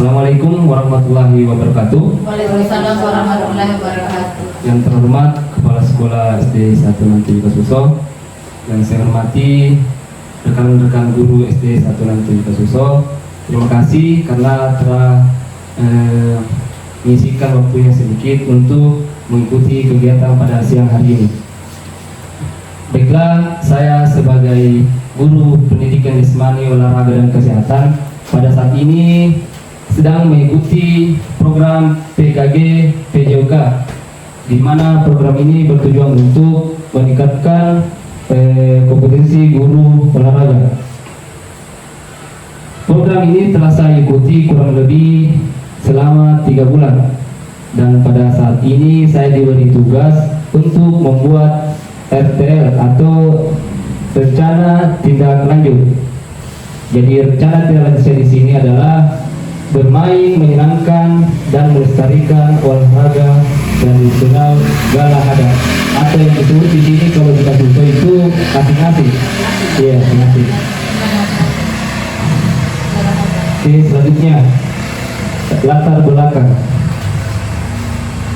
Assalamualaikum warahmatullahi wabarakatuh. Waalaikumsalam warahmatullahi wabarakatuh. Yang terhormat Kepala Sekolah SD 1 Nanti Kasuso, yang saya hormati rekan-rekan guru SD 1 Nanti Kasuso, terima kasih karena telah mengisikan waktunya sedikit untuk mengikuti kegiatan pada siang hari ini. Baiklah, saya sebagai guru pendidikan jasmani, olahraga dan kesehatan pada saat ini sedang mengikuti program PKG PJOK, di mana program ini bertujuan untuk meningkatkan kompetensi guru olahraga. Program ini telah saya ikuti kurang lebih selama 3 bulan, dan pada saat ini saya diberi tugas untuk membuat RTL atau rencana tindak lanjut. Jadi rencana tindak lanjut saya di sini adalah bermain menyenangkan dan melestarikan olahraga tradisional Galahada, atau yang disebut di sini kalau kita Kasuso itu asing-asing. Iya, asing-asing. Oke, selanjutnya latar belakang.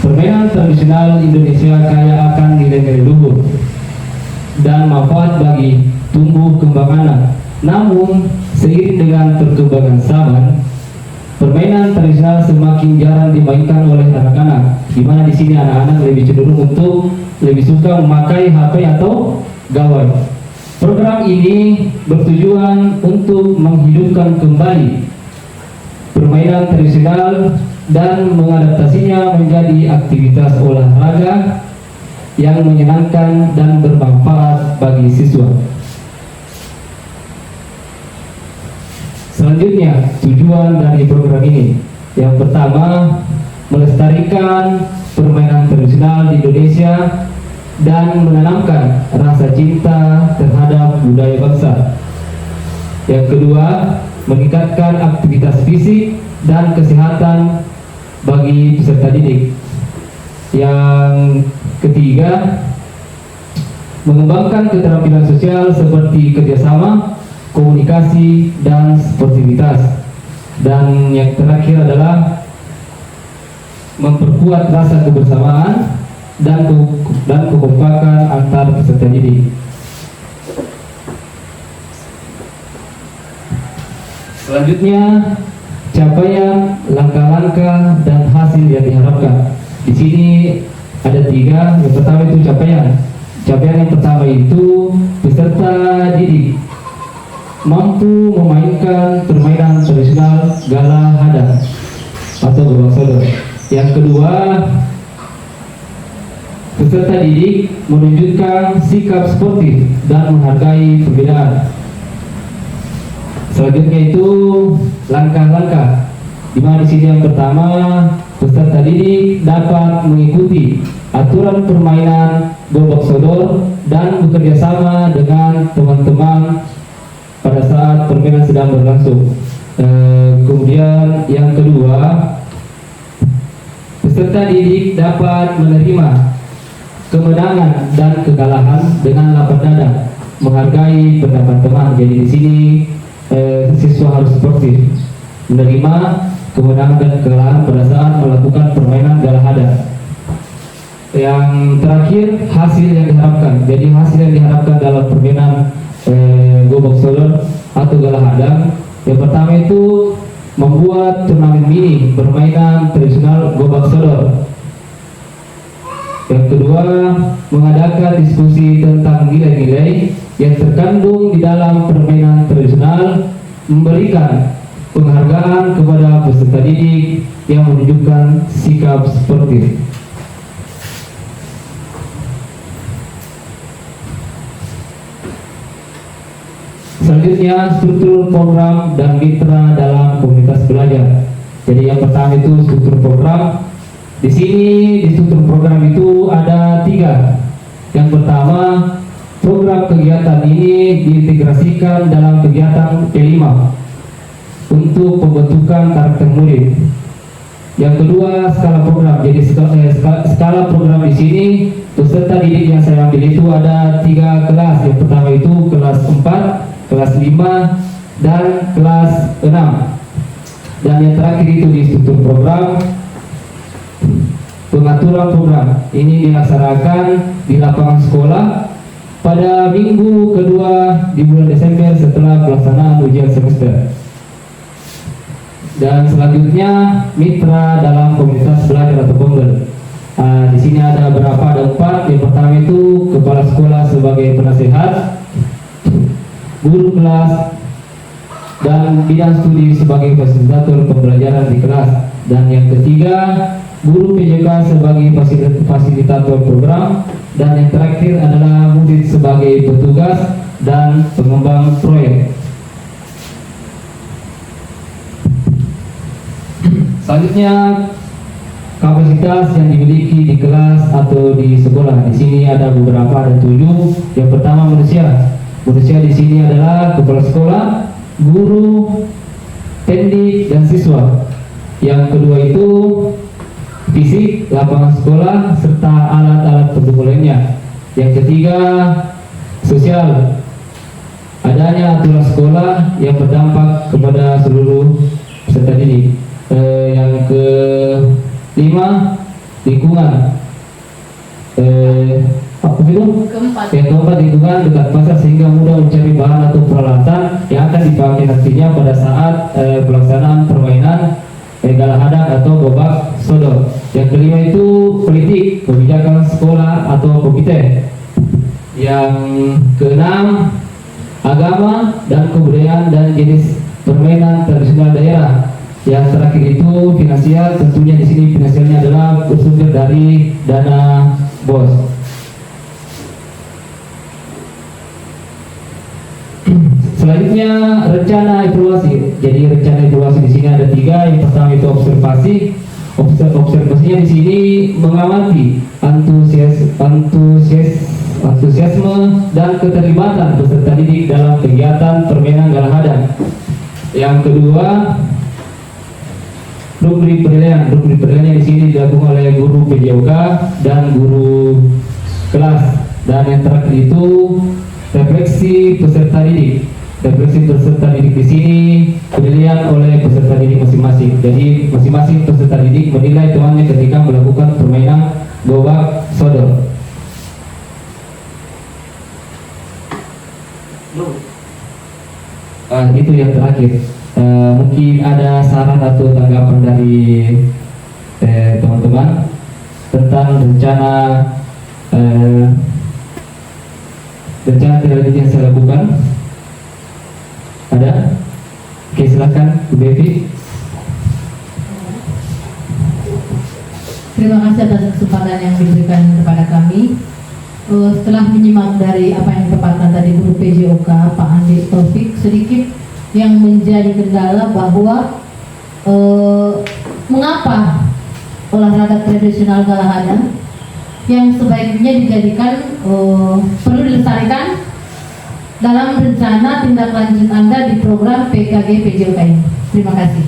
Permainan tradisional Indonesia kaya akan nilai-nilai luhur dan manfaat bagi tumbuh kembang anak. Namun, seiring dengan perkembangan zaman, permainan tradisional semakin jarang dimainkan oleh anak-anak, di mana di sini anak-anak lebih cenderung untuk lebih suka memakai HP atau gawai. Program ini bertujuan untuk menghidupkan kembali permainan tradisional dan mengadaptasinya menjadi aktivitas olahraga yang menyenangkan dan bermanfaat bagi siswa. Selanjutnya, tujuan dari program ini. Yang pertama, melestarikan permainan tradisional di Indonesia dan menanamkan rasa cinta terhadap budaya bangsa. Yang kedua, meningkatkan aktivitas fisik dan kesehatan bagi peserta didik. Yang ketiga, mengembangkan keterampilan sosial seperti kerjasama, komunikasi, dan sportivitas. Dan yang terakhir adalah memperkuat rasa kebersamaan dan kekompakan antar peserta didik. Selanjutnya, capaian, langkah-langkah, dan hasil yang diharapkan. Di sini ada 3. Yang pertama itu capaian. Capaian yang pertama itu peserta didik mampu memainkan permainan tradisional Galahada atau Gobak Sodor. Yang kedua, peserta didik menunjukkan sikap sportif dan menghargai perbedaan. Selanjutnya itu langkah-langkah, di mana di sini yang pertama, peserta didik dapat mengikuti aturan permainan Gobak Sodor dan bekerja sama dengan teman-teman pada saat permainan sedang berlangsung. Kemudian yang kedua, peserta didik dapat menerima kemenangan dan kekalahan dengan lapang dada, menghargai pendapat teman. Jadi di sini siswa harus sportif, menerima kemenangan dan kekalahan pada saat melakukan permainan Galahada. Yang terakhir, hasil yang diharapkan. Jadi hasil yang diharapkan dalam permainan Gobak Sodor atau Galahada, yang pertama itu membuat turnamen mini permainan tradisional Gobak Sodor. Yang kedua, mengadakan diskusi tentang nilai-nilai yang terkandung di dalam permainan tradisional, memberikan penghargaan kepada peserta didik yang menunjukkan sikap sportif. Selanjutnya, struktur program dan mitra dalam komunitas belajar. Jadi yang pertama itu struktur program. Di sini di struktur program itu ada 3. Yang pertama, program kegiatan ini diintegrasikan dalam kegiatan P5 untuk pembentukan karakter murid. Yang kedua, skala program. Jadi skala program di sini peserta didik yang saya ambil itu ada 3 kelas. Yang pertama itu kelas 4, kelas 5, dan kelas 6. Dan yang terakhir itu di struktur program. Pengaturan program ini dilaksanakan di lapangan sekolah pada minggu kedua di bulan Desember setelah pelaksanaan ujian semester. Dan selanjutnya mitra dalam komunitas belajar atau pembel. Di sini ada berapa? Ada 4. Yang pertama itu kepala sekolah sebagai penasehat, guru kelas, dan bidang studi sebagai fasilitator pembelajaran di kelas. Dan yang ketiga, guru PJK sebagai fasilitator program, dan yang terakhir adalah murid sebagai petugas dan pengembang proyek. Selanjutnya, kapasitas yang dimiliki di kelas atau di sekolah. Di sini ada beberapa, ada 7. Yang pertama manusia. Manusia di sini adalah kepala sekolah, guru, pendidik, dan siswa. Yang kedua itu fisik, lapangan sekolah, serta alat-alat pendukung lainnya. Yang ketiga, sosial. Adanya aturan sekolah yang berdampak kepada seluruh peserta didik. Yang kelima, lingkungan. Apa itu? Yang keempat, lingkungan dekat pasar sehingga mudah mencari bahan atau peralatan yang akan dipakai nantinya pada saat pelaksanaan permainan gala hadang atau gobak sodor. Yang kelima itu politik, kebijakan sekolah atau komite. Yang keenam, agama dan kebudayaan dan jenis permainan tradisional daerah. Yang terakhir itu finansial. Tentunya di sini finansialnya adalah bersumber dari dana BOS. Selanjutnya rencana evaluasi. Jadi rencana evaluasi di sini ada 3. Yang pertama itu observasi. Observasinya di sini mengamati antusiasme dan keterlibatan peserta didik dalam kegiatan permainan gala hadang. Yang kedua, rubrik penilaian. Rubrik penilaian di sini dilakukan oleh guru PJOK dan guru kelas. Dan yang terakhir itu refleksi peserta didik. Refleksi peserta didik di sini penilaian oleh peserta didik masing-masing. Jadi masing-masing peserta didik menilai temannya ketika melakukan permainan gobak sodor. Itu yang terakhir. Mungkin ada saran atau tanggapan dari teman-teman tentang rencana tindak lanjut yang saya lakukan. Ada? Oke, silakan Bu Devi. Terima kasih atas kesempatan yang diberikan kepada kami. Setelah menyimak dari apa yang dipaparkan tadi Guru PJOK Pak Andi Taufik, sedikit yang menjadi kendala bahwa mengapa olahraga tradisional gala hadang yang sebaiknya dijadikan perlu dilestarikan dalam rencana tindak lanjut Anda di program PKG PJOK ini. Terima kasih.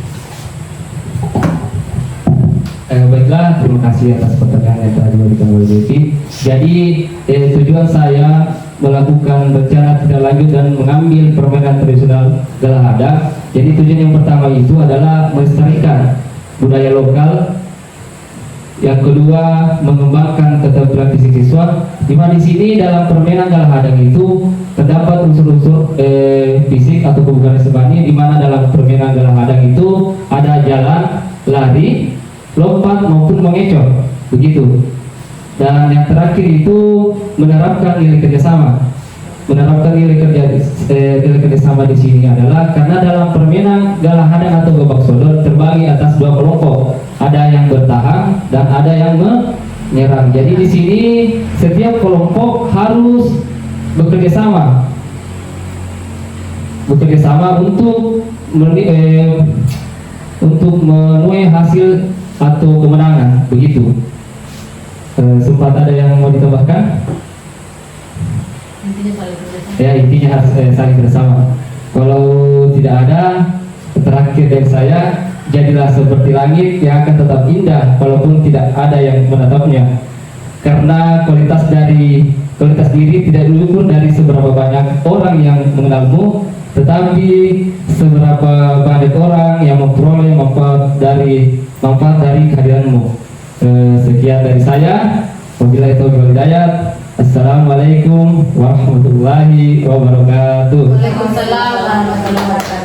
Baiklah, terima kasih atas pertanyaan yang telah diberikan oleh Devi. Jadi tujuan saya melakukan rencana tindak lanjut dan mengambil permainan tradisional gala hadang. Jadi tujuan yang pertama itu adalah melestarikan budaya lokal. Yang kedua, mengembangkan keterampilan fisik siswa. Di mana di sini dalam permainan gala hadang itu terdapat unsur-unsur fisik atau kebugaran sebani, di mana dalam permainan gala hadang itu ada jalan, lari, lompat maupun mengecoh, begitu. Dan yang terakhir itu menerapkan nilai kerjasama. Menerapkan nilai kerjasama di sini adalah karena dalam permainan gala hadang atau gobak sodor terbagi atas 2 kelompok. Ada yang bertahan dan ada yang menyerang. Jadi di sini setiap kelompok harus bekerja sama untuk menuai hasil atau kemenangan, begitu. Sempat ada yang mau ditambahkan? Intinya saling kerjasama. Ya, intinya harus saling bersama. Kalau tidak ada, terakhir dari saya, jadilah seperti langit yang akan tetap indah walaupun tidak ada yang menatapnya. Karena kualitas diri tidak diukur dari seberapa banyak orang yang mengenalmu, tetapi seberapa banyak orang yang memperoleh manfaat dari kehadiranmu. Sekian dari saya. Wabillahi taufiq wal hidayah. Assalamualaikum warahmatullahi wabarakatuh. Waalaikumsalam warahmatullahi wabarakatuh.